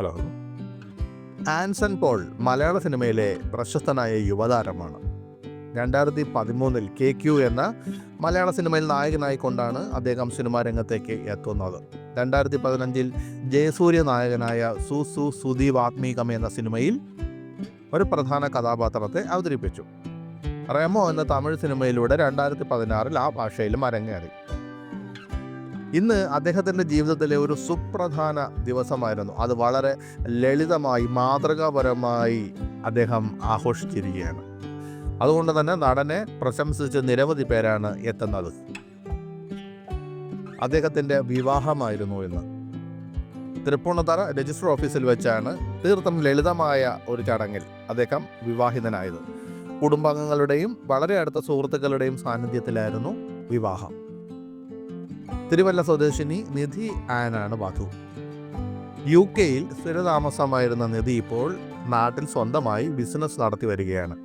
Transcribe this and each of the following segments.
Hello. Anson Paul മലയാള സിനിമയിലെ പ്രശസ്തനായ യുവതാരമാണ്. 2013 KQ എന്ന മലയാള സിനിമയിൽ നായകനായിക്കൊണ്ടാണ് അദ്ദേഹം സിനിമാ രംഗത്തേക്ക് എത്തുന്നത്. 2015 ജയസൂര്യ നായകനായ സു സുദീപ് ആത്മീകം എന്ന സിനിമയിൽ ഒരു പ്രധാന കഥാപാത്രത്തെ അവതരിപ്പിച്ചു. റെമോ എന്ന തമിഴ് സിനിമയിലൂടെ 2016 ആ ഭാഷയിലും അരങ്ങേറി. ഇന്ന് അദ്ദേഹത്തിൻ്റെ ജീവിതത്തിലെ ഒരു സുപ്രധാന ദിവസമായിരുന്നു. അത് വളരെ ലളിതമായി മാതൃകാപരമായി അദ്ദേഹം ആഘോഷിച്ചിരിക്കുകയാണ്. അതുകൊണ്ട് തന്നെ നടനെ പ്രശംസിച്ച് നിരവധി പേരാണ് എത്തുന്നത്. അദ്ദേഹത്തിൻ്റെ വിവാഹമായിരുന്നു ഇന്ന്. തൃപ്പൂണിത്തറ രജിസ്റ്റർ ഓഫീസിൽ വെച്ചാണ് തീർത്തും ലളിതമായ ഒരു ചടങ്ങിൽ അദ്ദേഹം വിവാഹിതനായത്. കുടുംബാംഗങ്ങളുടെയും വളരെ അടുത്ത സുഹൃത്തുക്കളുടെയും സാന്നിധ്യത്തിലായിരുന്നു വിവാഹം. തിരുവല്ല സ്വദേശിനി നിധി ആനാണ് വധു. UK സ്ഥിരതാമസമായിരുന്ന നിധി ഇപ്പോൾ നാട്ടിൽ സ്വന്തമായി ബിസിനസ് നടത്തി വരികയാണ്.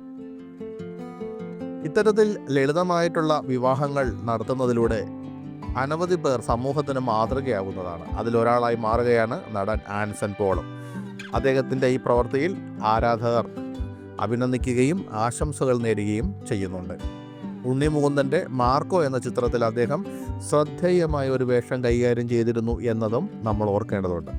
ഇത്തരത്തിൽ ലളിതമായിട്ടുള്ള വിവാഹങ്ങൾ നടത്തുന്നതിലൂടെ അനവധി പേർ സമൂഹത്തിന് മാതൃകയാകുന്നതാണ്. അതിലൊരാളായി മാറുകയാണ് നടൻ ആൻസൺ പോളും. അദ്ദേഹത്തിൻ്റെ ഈ പ്രവൃത്തിയിൽ ആരാധകർ അഭിനന്ദിക്കുകയും ആശംസകൾ നേരുകയും ചെയ്യുന്നുണ്ട്. ഉണ്ണി മുകുന്ദൻ്റെ മാർക്കോ എന്ന ചിത്രത്തിൽ അദ്ദേഹം ശ്രദ്ധേയമായ ഒരു വേഷം കൈകാര്യം ചെയ്തിരുന്നു എന്നതും നമ്മൾ ഓർക്കേണ്ടതുണ്ട്.